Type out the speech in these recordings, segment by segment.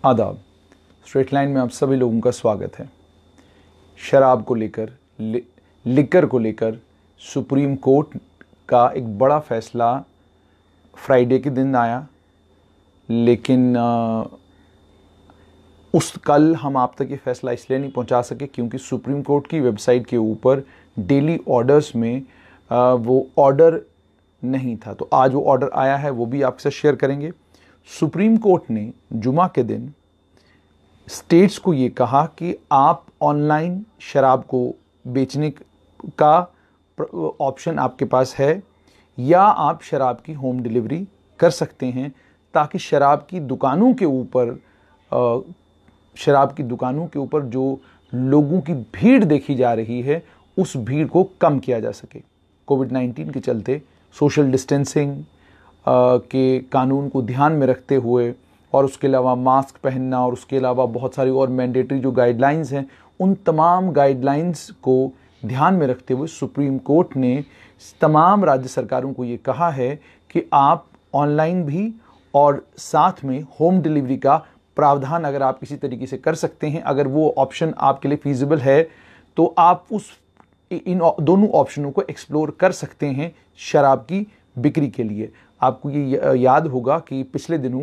आदाब। Straight line में आप सभी लोगों का स्वागत है। शराब को लेकर लिकर को लेकर सुप्रीम कोर्ट का एक बड़ा फैसला फ्राइडे के दिन आया, लेकिन उस कल हम आप तक ये फैसला इसलिए नहीं पहुंचा सके क्योंकि सुप्रीम कोर्ट की वेबसाइट के ऊपर डेली ऑर्डर्स में वो ऑर्डर नहीं था। तो आज वो ऑर्डर आया है, वो भी आपके साथ शेयर करेंगे। सुप्रीम कोर्ट ने जुमा के दिन स्टेट्स को ये कहा कि आप ऑनलाइन शराब को बेचने का ऑप्शन आपके पास है या आप शराब की होम डिलीवरी कर सकते हैं, ताकि शराब की दुकानों के ऊपर जो लोगों की भीड़ देखी जा रही है उस भीड़ को कम किया जा सके। कोविड-19 के चलते सोशल डिस्टेंसिंग के कानून को ध्यान में रखते हुए और उसके अलावा मास्क पहनना और उसके अलावा बहुत सारी और मैंडेटरी जो गाइडलाइंस हैं, उन तमाम गाइडलाइंस को ध्यान में रखते हुए सुप्रीम कोर्ट ने तमाम राज्य सरकारों को ये कहा है कि आप ऑनलाइन भी और साथ में होम डिलीवरी का प्रावधान अगर आप किसी तरीके से कर सकते हैं, अगर वो ऑप्शन आपके लिए फीजिबल है, तो आप इन दोनों ऑप्शनों को एक्सप्लोर कर सकते हैं शराब की बिक्री के लिए। आपको ये याद होगा कि पिछले दिनों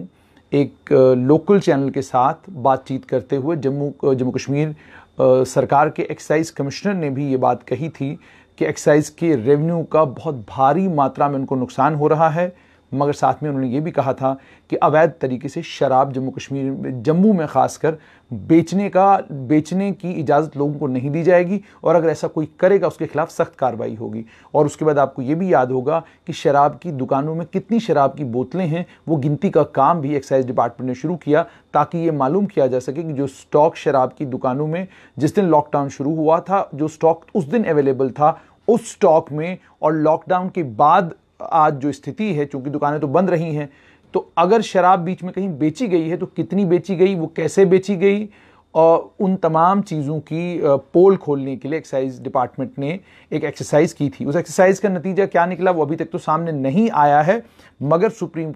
एक लोकल चैनल के साथ बातचीत करते हुए जम्मू कश्मीर सरकार के एक्साइज कमिश्नर ने भी ये बात कही थी कि एक्साइज के रेवेन्यू का बहुत भारी मात्रा में उनको नुकसान हो रहा है, मगर साथ में उन्होंने ये भी कहा था कि अवैध तरीके से शराब जम्मू में खासकर बेचने की इजाज़त लोगों को नहीं दी जाएगी और अगर ऐसा कोई करेगा उसके खिलाफ सख्त कार्रवाई होगी। और उसके बाद आपको ये भी याद होगा कि शराब की दुकानों में कितनी शराब की बोतलें हैं, वो गिनती का काम भी एक्साइज डिपार्टमेंट ने शुरू किया, ताकि ये मालूम किया जा सके कि जो स्टॉक शराब की दुकानों में जिस दिन लॉकडाउन शुरू हुआ था, जो स्टॉक उस दिन अवेलेबल था, उस स्टॉक में और लॉकडाउन के बाद आज जो स्थिति है, चूंकि दुकानें तो बंद रही हैं, तो अगर शराब बीच में कहीं बेची गई है तो कितनी बेची गई, वो कैसे बेची गई, और उन तमाम चीज़ों की पोल खोलने के लिए एक्साइज डिपार्टमेंट ने एक एक्सरसाइज की थी। उस एक्सरसाइज का नतीजा क्या निकला वो अभी तक तो सामने नहीं आया है, मगर सुप्रीम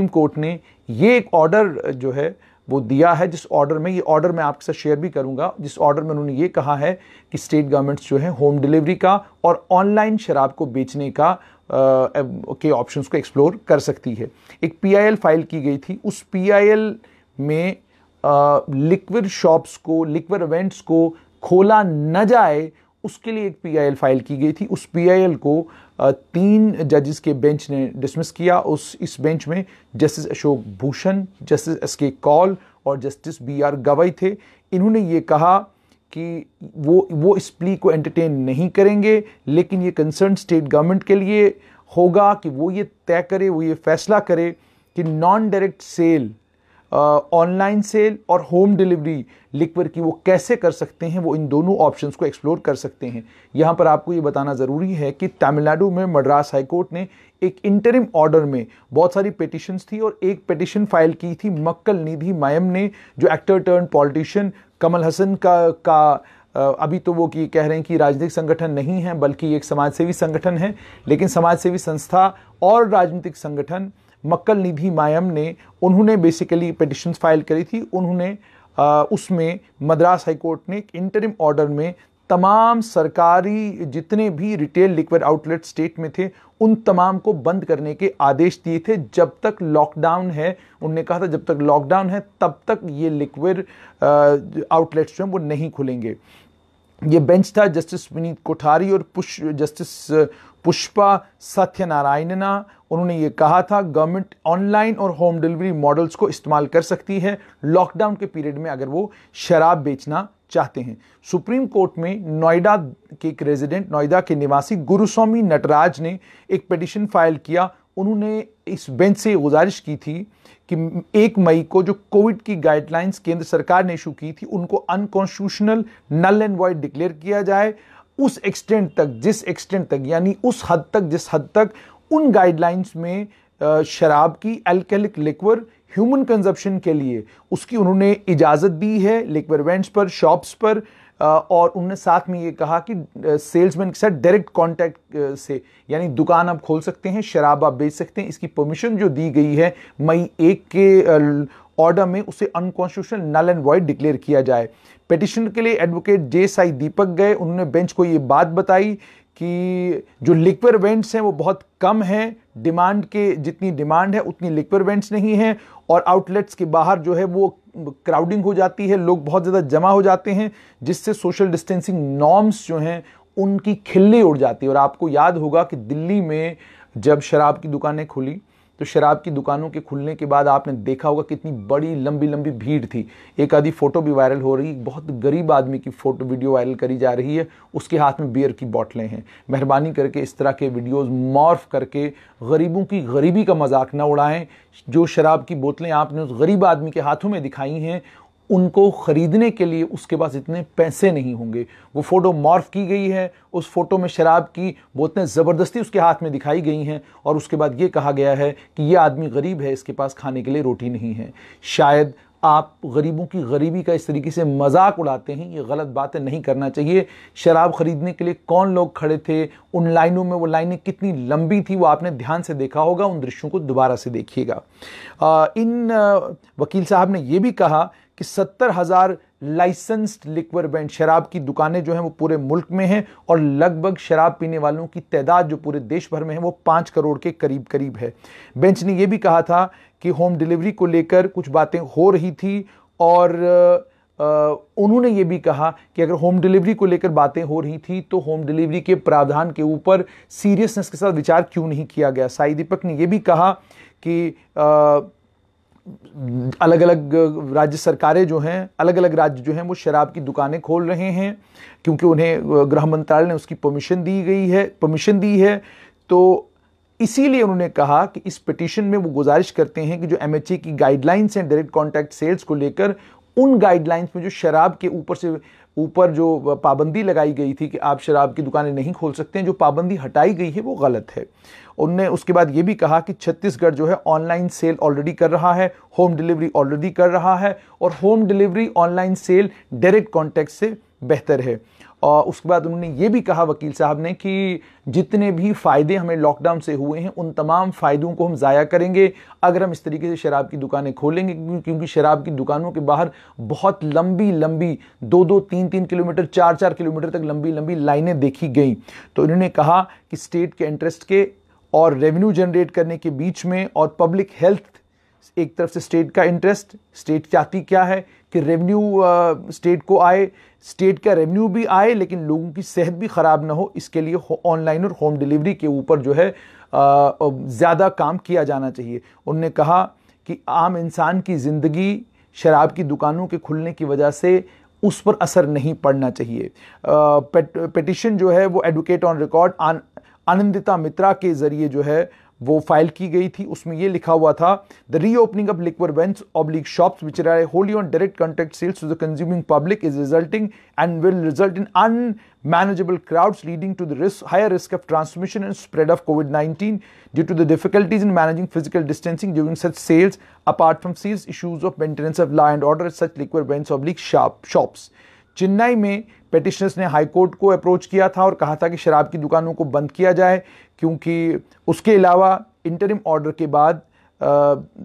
कोर्ट ने ये एक ऑर्डर जो है वो दिया है, जिस ऑर्डर में, ये ऑर्डर मैं आपके साथ शेयर भी करूंगा, जिस ऑर्डर में उन्होंने ये कहा है कि स्टेट गवर्नमेंट्स जो है होम डिलीवरी का और ऑनलाइन शराब को बेचने का के ऑप्शंस को एक्सप्लोर कर सकती है। एक पीआईएल फाइल की गई थी, उस पीआईएल में लिक्विड शॉप्स को, लिक्विड इवेंट्स को खोला न जाए, उसके लिए एक पीआईएल फाइल की गई थी। उस पीआईएल को 3 जजेस के बेंच ने डिसमिस किया। इस बेंच में justice Ashok Bhushan, justice SK Kaul और जस्टिस बीआर गवई थे। इन्होंने ये कहा कि वो इस प्ली को एंटरटेन नहीं करेंगे, लेकिन ये कंसर्न स्टेट गवर्नमेंट के लिए होगा कि वो ये तय करे, वो ये फैसला करे कि non direct sale, online sale और होम डिलीवरी लिक्विड की वो कैसे कर सकते हैं। वो इन दोनों ऑप्शंस को एक्सप्लोर कर सकते हैं। यहां पर आपको ये बताना जरूरी है कि तमिलनाडु में मद्रास हाईकोर्ट ने एक इंटरिम ऑर्डर में बहुत सारी पिटिशंस थी और एक पिटिशन फाइल की थी मक्कल निधि मायम ने, जो actor turn politician Kamal Haasan का अभी तो वो कह रहे हैं कि राजनीतिक संगठन नहीं है बल्कि एक समाजसेवी संगठन है, लेकिन समाजसेवी संस्था और राजनीतिक संगठन मक्कल निधि मायम ने, उन्होंने बेसिकली पिटिशन फाइल करी थी। उन्होंने उसमें मद्रास हाईकोर्ट ने एक इंटरिम ऑर्डर में तमाम सरकारी जितने भी रिटेल लिक्विड आउटलेट स्टेट में थे उन तमाम को बंद करने के आदेश दिए थे जब तक लॉकडाउन है। उन्होंने कहा था जब तक लॉकडाउन है तब तक ये लिक्विड आउटलेट्स जो हैं वो नहीं खुलेंगे। ये बेंच था जस्टिस विनीत कोठारी और जस्टिस पुष्पा सत्यनारायणना। उन्होंने ये कहा था गवर्नमेंट ऑनलाइन और होम डिलीवरी मॉडल्स को इस्तेमाल कर सकती है लॉकडाउन के पीरियड में अगर वो शराब बेचना चाहते हैं। सुप्रीम कोर्ट में नोएडा के एक रेजिडेंट, नोएडा के निवासी गुरुस्वामी नटराज ने एक पिटीशन फाइल किया। उन्होंने इस बेंच से गुजारिश की थी कि 1 मई को जो कोविड की गाइडलाइंस केंद्र सरकार ने इशू की थी उनको unconstitutional, null and void declare किया जाए। उस एक्सटेंट तक, जिस एक्सटेंट तक, यानी उस हद तक जिस हद तक उन गाइडलाइंस में शराब की अल्कोहलिक लिक्विड ह्यूमन कंजप्शन के लिए उसकी उन्होंने इजाज़त दी है लिक्विड इवेंट्स पर, शॉप्स पर, और उन्होंने साथ में ये कहा कि सेल्समैन के साथ डायरेक्ट कांटेक्ट से, यानी दुकान आप खोल सकते हैं, शराब आप बेच सकते हैं, इसकी परमिशन जो दी गई है मई 1 के ऑर्डर में उसे unconstitutional null and void declare किया जाए। पिटिशन के लिए एडवोकेट जे साई दीपक गए, उन्होंने बेंच को ये बात बताई कि जो लिक्विड इवेंट्स हैं वो बहुत कम हैं, डिमांड के जितनी डिमांड है उतनी लिक्विड इवेंट्स नहीं है, और आउटलेट्स के बाहर जो है वो क्राउडिंग हो जाती है, लोग बहुत ज़्यादा जमा हो जाते हैं, जिससे सोशल डिस्टेंसिंग नॉर्म्स जो हैं उनकी खिल्ली उड़ जाती है। और आपको याद होगा कि दिल्ली में जब शराब की दुकानें खुली तो शराब की दुकानों के खुलने के बाद आपने देखा होगा कितनी बड़ी लंबी लंबी भीड़ थी। एक आधी फोटो भी वायरल हो रही, बहुत गरीब आदमी की फोटो वीडियो वायरल करी जा रही है, उसके हाथ में बियर की बोतलें हैं। मेहरबानी करके इस तरह के वीडियोस मॉर्फ करके गरीबों की गरीबी का मजाक ना उड़ाएं। जो शराब की बोतलें आपने उस गरीब आदमी के हाथों में दिखाई हैं, उनको खरीदने के लिए उसके पास इतने पैसे नहीं होंगे। वो फोटो मॉर्फ की गई है, उस फोटो में शराब की बोतलें ज़बरदस्ती उसके हाथ में दिखाई गई हैं, और उसके बाद ये कहा गया है कि ये आदमी गरीब है, इसके पास खाने के लिए रोटी नहीं है। शायद आप गरीबों की गरीबी का इस तरीके से मजाक उड़ाते हैं, ये गलत बातें नहीं करना चाहिए। शराब खरीदने के लिए कौन लोग खड़े थे, उन लाइनों में वो लाइनें कितनी लंबी थी, वो आपने ध्यान से देखा होगा। उन दृश्यों को दोबारा से देखिएगा। इन वकील साहब ने यह भी कहा कि 70,000 लाइसेंस्ड लिक्वर बैंड शराब की दुकानें जो हैं वो पूरे मुल्क में हैं, और लगभग शराब पीने वालों की तादाद जो पूरे देश भर में है वो 5 करोड़ के करीब करीब है। बेंच ने यह भी कहा था कि होम डिलीवरी को लेकर कुछ बातें हो रही थी, और उन्होंने ये भी कहा कि अगर होम डिलीवरी को लेकर बातें हो रही थी तो होम डिलीवरी के प्रावधान के ऊपर सीरियसनेस के साथ विचार क्यों नहीं किया गया। साई दीपक ने यह भी कहा कि अलग अलग राज्य सरकारें जो हैं, अलग अलग राज्य जो हैं वो शराब की दुकानें खोल रहे हैं क्योंकि उन्हें गृह मंत्रालय ने उसकी परमिशन दी है। तो इसीलिए उन्होंने कहा कि इस पिटीशन में वो गुजारिश करते हैं कि जो एमएचए की गाइडलाइंस हैं डायरेक्ट कॉन्टैक्ट सेल्स को लेकर, उन गाइडलाइंस में जो शराब के ऊपर जो पाबंदी लगाई गई थी कि आप शराब की दुकानें नहीं खोल सकते हैं, जो पाबंदी हटाई गई है वो गलत है। उनने उसके बाद ये भी कहा कि छत्तीसगढ़ जो है ऑनलाइन सेल ऑलरेडी कर रहा है, होम डिलीवरी ऑलरेडी कर रहा है, और home delivery online sale direct contact से बेहतर है। और उसके बाद उन्होंने ये भी कहा वकील साहब ने कि जितने भी फ़ायदे हमें लॉकडाउन से हुए हैं उन तमाम फ़ायदों को हम ज़ाया करेंगे अगर हम इस तरीके से शराब की दुकानें खोलेंगे, क्योंकि शराब की दुकानों के बाहर बहुत लंबी 2-2, 3-3 किलोमीटर, 4-4 किलोमीटर तक लंबी लाइनें देखी गई। तो इन्होंने कहा कि स्टेट के इंटरेस्ट के और रेवेन्यू जनरेट करने के बीच में, और पब्लिक हेल्थ, एक तरफ से स्टेट का इंटरेस्ट, स्टेट चाहती क्या है कि रेवेन्यू स्टेट को आए, स्टेट का रेवेन्यू भी आए लेकिन लोगों की सेहत भी ख़राब ना हो, इसके लिए ऑनलाइन और होम डिलीवरी के ऊपर जो है ज़्यादा काम किया जाना चाहिए। उन्होंने कहा कि आम इंसान की ज़िंदगी शराब की दुकानों के खुलने की वजह से उस पर असर नहीं पड़ना चाहिए। पिटीशन जो है वो एडवोकेट ऑन रिकॉर्ड आनंदिता मित्रा के जरिए जो है वो फाइल की गई थी। उसमें ये लिखा हुआ था, the reopening of liquor vends oblique shops which are wholly on direct contact sales to the consuming public is resulting and will result in unmanageable crowds leading to the higher risk of transmission and spread of COVID-19 due to the difficulties in managing physical distancing during such sales apart from serious issues of maintenance of law and order such liquor vends oblique shops. Chennai में petitioners ने high court को approach किया था और कहा था कि शराब की दुकानों को बंद किया जाए, क्योंकि उसके अलावा इंटरिम ऑर्डर के बाद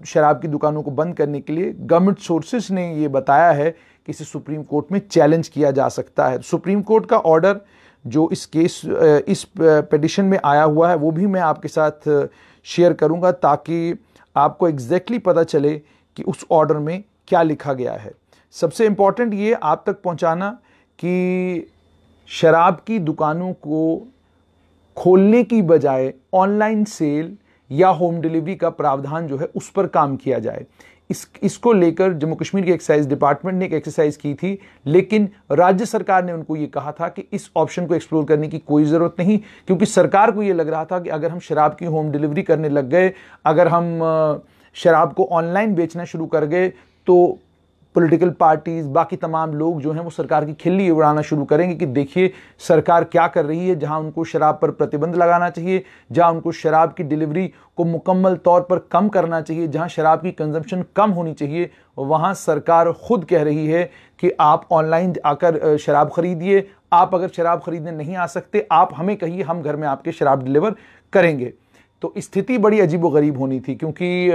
शराब की दुकानों को बंद करने के लिए गवर्नमेंट सोर्सेज ने ये बताया है कि इसे सुप्रीम कोर्ट में चैलेंज किया जा सकता है। सुप्रीम कोर्ट का ऑर्डर जो इस पिटीशन में आया हुआ है वो भी मैं आपके साथ शेयर करूंगा ताकि आपको एग्जैक्टली पता चले कि उस ऑर्डर में क्या लिखा गया है। सबसे इंपॉर्टेंट ये आप तक पहुंचाना कि शराब की दुकानों को खोलने की बजाय ऑनलाइन सेल या होम डिलीवरी का प्रावधान जो है उस पर काम किया जाए। इसको लेकर जम्मू कश्मीर के एक्साइज डिपार्टमेंट ने एक एक्सरसाइज की थी, लेकिन राज्य सरकार ने उनको ये कहा था कि इस ऑप्शन को एक्सप्लोर करने की कोई ज़रूरत नहीं, क्योंकि सरकार को ये लग रहा था कि अगर हम शराब की होम डिलीवरी करने लग गए, अगर हम शराब को ऑनलाइन बेचना शुरू कर गए, तो पॉलिटिकल पार्टीज, बाकी तमाम लोग जो हैं वो सरकार की खिल्ली उड़ाना शुरू करेंगे कि देखिए सरकार क्या कर रही है। जहां उनको शराब पर प्रतिबंध लगाना चाहिए, जहां उनको शराब की डिलीवरी को मुकम्मल तौर पर कम करना चाहिए, जहां शराब की कंजम्पशन कम होनी चाहिए, वहां सरकार खुद कह रही है कि आप ऑनलाइन आकर शराब खरीदिए। आप अगर शराब खरीदने नहीं आ सकते, आप हमें कहिए, हम घर में आपके शराब डिलीवर करेंगे। तो स्थिति बड़ी अजीबोगरीब होनी थी, क्योंकि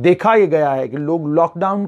देखा ये गया है कि लोग लॉकडाउन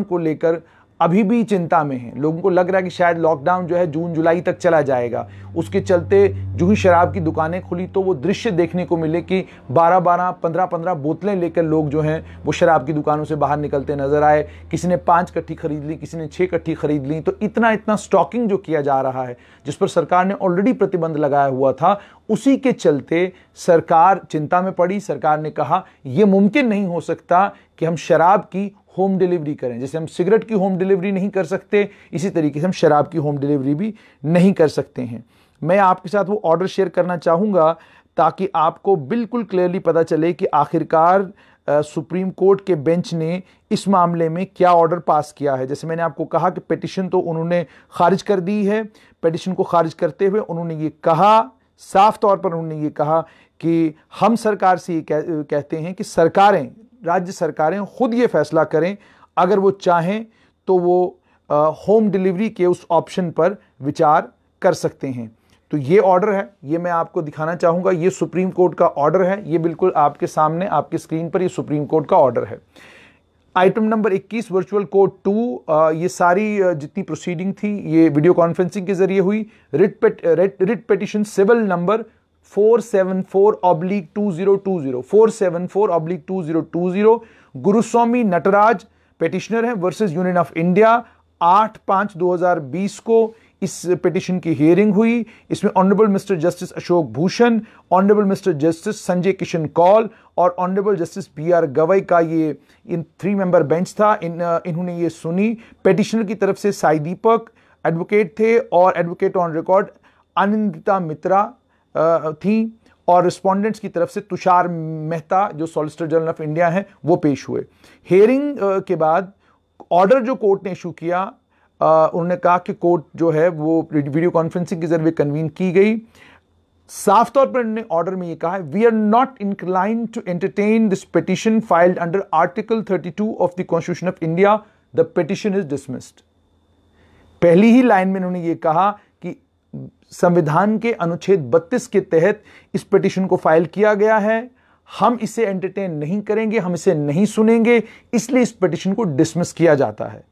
को लेकर अभी भी चिंता में हैं। लोगों को लग रहा है कि शायद लॉकडाउन जो है जून जुलाई तक चला जाएगा। उसके चलते जो ही शराब की दुकानें खुली तो वो दृश्य देखने को मिले कि 12-12, 15-15 बोतलें लेकर लोग जो हैं वो शराब की दुकानों से बाहर निकलते नजर आए। किसी ने 5 कट्टी खरीद ली, किसी ने 6 कट्टी खरीद ली। तो इतना स्टॉकिंग जो किया जा रहा है, जिस पर सरकार ने ऑलरेडी प्रतिबंध लगाया हुआ था, उसी के चलते सरकार चिंता में पड़ी। सरकार ने कहा यह मुमकिन नहीं हो सकता कि हम शराब की होम डिलीवरी करें। जैसे हम सिगरेट की होम डिलीवरी नहीं कर सकते, इसी तरीके से हम शराब की होम डिलीवरी भी नहीं कर सकते हैं। मैं आपके साथ वो ऑर्डर शेयर करना चाहूँगा ताकि आपको बिल्कुल क्लियरली पता चले कि आखिरकार सुप्रीम कोर्ट के बेंच ने इस मामले में क्या ऑर्डर पास किया है। जैसे मैंने आपको कहा कि पिटिशन तो उन्होंने खारिज कर दी है। पिटिशन को खारिज करते हुए उन्होंने ये कहा, साफ तौर पर उन्होंने ये कहा कि हम सरकार से ये कहते हैं कि सरकारें, राज्य सरकारें खुद ये फैसला करें, अगर वो चाहें तो वो होम डिलीवरी के उस ऑप्शन पर विचार कर सकते हैं। तो ये ऑर्डर है, ये मैं आपको दिखाना चाहूँगा। ये सुप्रीम कोर्ट का ऑर्डर है, ये बिल्कुल आपके सामने आपके स्क्रीन पर ये सुप्रीम कोर्ट का ऑर्डर है। आइटम नंबर 21 वर्चुअल कोर्ट 2, ये सारी जितनी प्रोसीडिंग थी ये वीडियो कॉन्फ्रेंसिंग के जरिए हुई। Writ petition civil number 474/2020 474/2020 Guruswamy Nataraj petitioner है वर्सेस यूनियन ऑफ इंडिया। 8/5/2020 को इस पिटिशन की हियरिंग हुई। इसमें honourable mister justice Ashok Bhushan, honourable mister justice Sanjay Kishan Kaul और ऑनरेबल जस्टिस BR गवई का ये इन 3 मेंबर बेंच था। इन्होंने ये सुनी। पेटिशनर की तरफ से साई दीपक एडवोकेट थे और एडवोकेट ऑन रिकॉर्ड आनंदिता मित्रा थी, और रिस्पोंडेंट्स की तरफ से तुषार मेहता जो सॉलिसिटर जनरल ऑफ इंडिया हैं वो पेश हुए। हियरिंग के बाद ऑर्डर जो कोर्ट ने इशू किया, उन्होंने कहा कि कोर्ट जो है वो वीडियो कॉन्फ्रेंसिंग के जरिए कन्वीन की गई। साफ तौर पर उन्होंने ऑर्डर में ये कहा है, we are not inclined to entertain this petition filed under article 32 of the constitution of India, the petition is dismissed. पहली ही लाइन में उन्होंने ये कहा कि संविधान के अनुच्छेद 32 के तहत इस पिटिशन को फाइल किया गया है, हम इसे एंटरटेन नहीं करेंगे, हम इसे नहीं सुनेंगे, इसलिए इस पिटिशन को डिसमिस किया जाता है।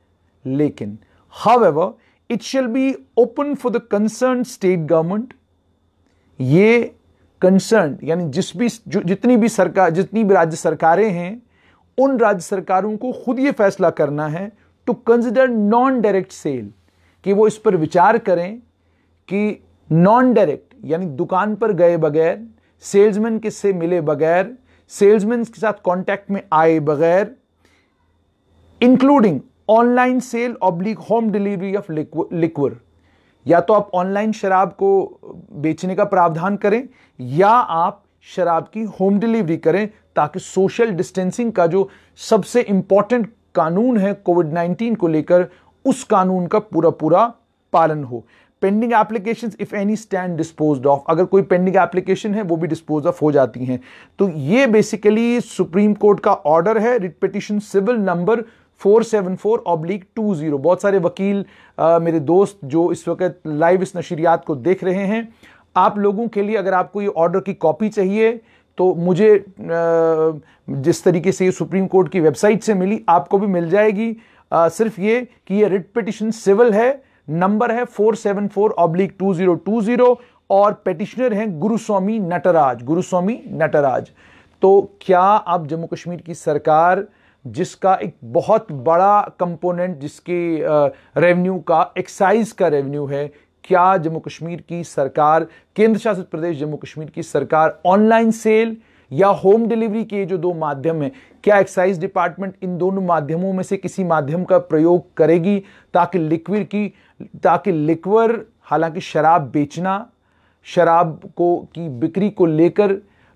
लेकिन however it shall be open for the concerned state government, ये concerned यानी जितनी भी राज्य सरकारें हैं, उन राज्य सरकारों को खुद ये फैसला करना है to consider non direct sale, कि वो इस पर विचार करें कि नॉन डायरेक्ट यानी दुकान पर गए बगैर, सेल्समैन के से मिले बगैर, सेल्समैन के साथ कांटेक्ट में आए बगैर, including online sale oblique home delivery of liquor, या तो आप ऑनलाइन शराब को बेचने का प्रावधान करें या आप शराब की होम डिलीवरी करें, ताकि सोशल डिस्टेंसिंग का जो सबसे इंपॉर्टेंट कानून है कोविड-19 को लेकर, उस कानून का पूरा पालन हो। Pending applications if any stand disposed of, अगर कोई पेंडिंग एप्लीकेशन है वो भी डिस्पोज ऑफ हो जाती हैं। तो ये बेसिकली सुप्रीम कोर्ट का ऑर्डर है। Writ petition civil number 474/20। बहुत सारे वकील मेरे दोस्त जो इस वक्त लाइव इस नशरियात को देख रहे हैं, आप लोगों के लिए अगर आपको ये ऑर्डर की कॉपी चाहिए तो मुझे जिस तरीके से ये सुप्रीम कोर्ट की वेबसाइट से मिली आपको भी मिल जाएगी। सिर्फ ये कि ये रिट पिटिशन सिविल है, नंबर है 474/2020 और पेटिशनर हैं गुरुस्वामी नटराज। तो क्या आप जम्मू कश्मीर की सरकार, जिसका एक बहुत बड़ा कंपोनेंट जिसके रेवेन्यू का एक्साइज का रेवेन्यू है, क्या जम्मू कश्मीर की सरकार, केंद्र शासित प्रदेश जम्मू कश्मीर की सरकार ऑनलाइन सेल या होम डिलीवरी के जो 2 माध्यम हैं, क्या एक्साइज डिपार्टमेंट इन दोनों माध्यमों में से किसी माध्यम का प्रयोग करेगी ताकि लिक्वर, हालांकि शराब बेचना, शराब की बिक्री को लेकर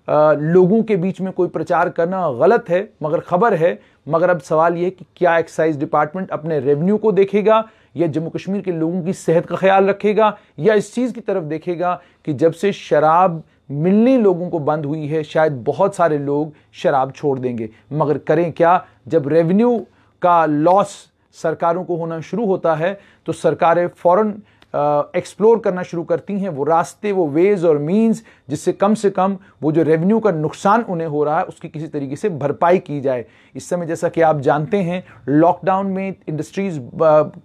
लोगों के बीच में कोई प्रचार करना गलत है, मगर खबर है। मगर अब सवाल यह है कि क्या एक्साइज डिपार्टमेंट अपने रेवेन्यू को देखेगा या जम्मू कश्मीर के लोगों की सेहत का ख्याल रखेगा, या इस चीज की तरफ देखेगा कि जब से शराब मिलनी लोगों को बंद हुई है, शायद बहुत सारे लोग शराब छोड़ देंगे। मगर करें क्या, जब रेवेन्यू का लॉस सरकारों को होना शुरू होता है तो सरकारें फौरन एक्सप्लोर करना शुरू करती हैं, वो रास्ते, वो वेज और मीन्स, जिससे कम से कम वो जो रेवेन्यू का नुकसान उन्हें हो रहा है उसकी किसी तरीके से भरपाई की जाए। इस समय जैसा कि आप जानते हैं लॉकडाउन में इंडस्ट्रीज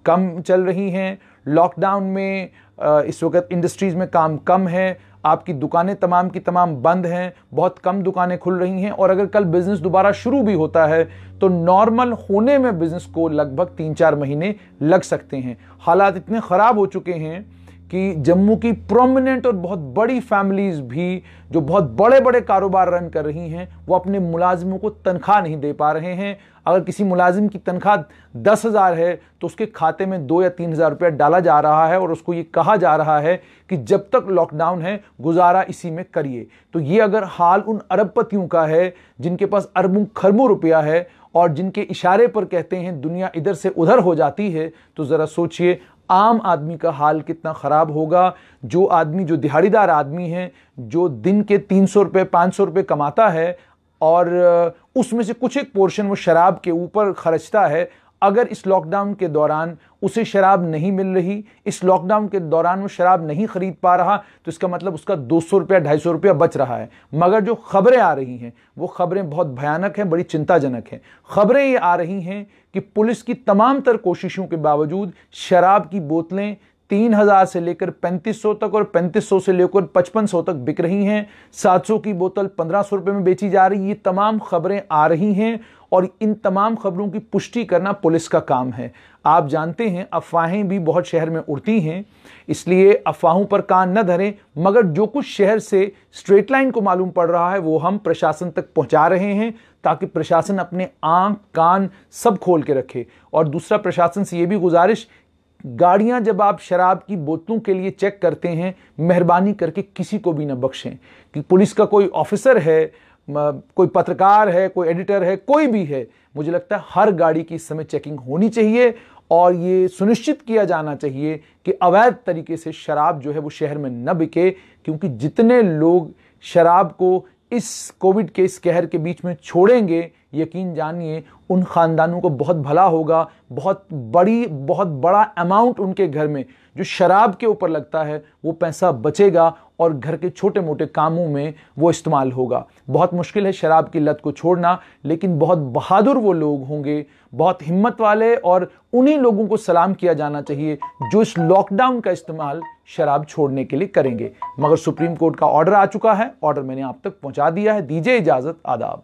कम चल रही हैं, लॉकडाउन में इस वक्त इंडस्ट्रीज में काम कम है, आपकी दुकानें तमाम की तमाम बंद हैं, बहुत कम दुकानें खुल रही हैं, और अगर कल बिजनेस दोबारा शुरू भी होता है तो नॉर्मल होने में बिजनेस को लगभग 3-4 महीने लग सकते हैं। हालात इतने खराब हो चुके हैं कि जम्मू की प्रोमिनेंट और बहुत बड़ी फैमिलीज भी जो बहुत बड़े बड़े कारोबार रन कर रही हैं वो अपने मुलाजिमों को तनख्वाह नहीं दे पा रहे हैं। अगर किसी मुलाजिम की तनख्वाह 10,000 है तो उसके खाते में 2 या 3,000 रुपया डाला जा रहा है और उसको ये कहा जा रहा है कि जब तक लॉकडाउन है गुजारा इसी में करिए। तो ये अगर हाल उन अरबपतियों का है जिनके पास अरबों खरबों रुपया है और जिनके इशारे पर कहते हैं दुनिया इधर से उधर हो जाती है, तो जरा सोचिए आम आदमी का हाल कितना खराब होगा। जो आदमी, जो दिहाड़ीदार आदमी है, जो दिन के 300 रुपये 500 रुपये कमाता है और उसमें से कुछ एक पोर्शन वो शराब के ऊपर खर्चता है, अगर इस लॉकडाउन के दौरान उसे शराब नहीं मिल रही, इस लॉकडाउन के दौरान वो शराब नहीं खरीद पा रहा, तो इसका मतलब उसका 200 रुपया 250 रुपया बच रहा है। मगर जो खबरें आ रही हैं वो खबरें बहुत भयानक हैं, बड़ी चिंताजनक हैं। खबरें ये आ रही हैं कि पुलिस की तमाम तर कोशिशों के बावजूद शराब की बोतलें 3,000 से लेकर 3,500 तक और 3,500 से लेकर 5,500 तक बिक रही हैं, 700 की बोतल 1,500 रुपये में बेची जा रही। ये तमाम खबरें आ रही हैं और इन तमाम खबरों की पुष्टि करना पुलिस का काम है। आप जानते हैं अफवाहें भी बहुत शहर में उड़ती हैं, इसलिए अफवाहों पर कान न धरें, मगर जो कुछ शहर से स्ट्रेट लाइन को मालूम पड़ रहा है वो हम प्रशासन तक पहुंचा रहे हैं ताकि प्रशासन अपने आंख कान सब खोल के रखे। और दूसरा, प्रशासन से ये भी गुजारिश, गाड़ियां जब आप शराब की बोतलों के लिए चेक करते हैं मेहरबानी करके किसी को भी न बख्शें। कि पुलिस का कोई ऑफिसर है, कोई पत्रकार है, कोई एडिटर है, कोई भी है, मुझे लगता है हर गाड़ी की इस समय चेकिंग होनी चाहिए और ये सुनिश्चित किया जाना चाहिए कि अवैध तरीके से शराब जो है वो शहर में न बिके, क्योंकि जितने लोग शराब को इस कोविड के इस कहर के बीच में छोड़ेंगे, यकीन जानिए उन खानदानों को बहुत भला होगा। बहुत बड़ा अमाउंट उनके घर में जो शराब के ऊपर लगता है वो पैसा बचेगा और घर के छोटे मोटे कामों में वो इस्तेमाल होगा। बहुत मुश्किल है शराब की लत को छोड़ना, लेकिन बहुत बहादुर वो लोग होंगे, बहुत हिम्मत वाले, और उन्हीं लोगों को सलाम किया जाना चाहिए जो इस लॉकडाउन का इस्तेमाल शराब छोड़ने के लिए करेंगे। मगर सुप्रीम कोर्ट का ऑर्डर आ चुका है, ऑर्डर मैंने आप तक पहुंचा दिया है। दीजिए इजाजत, आदाब।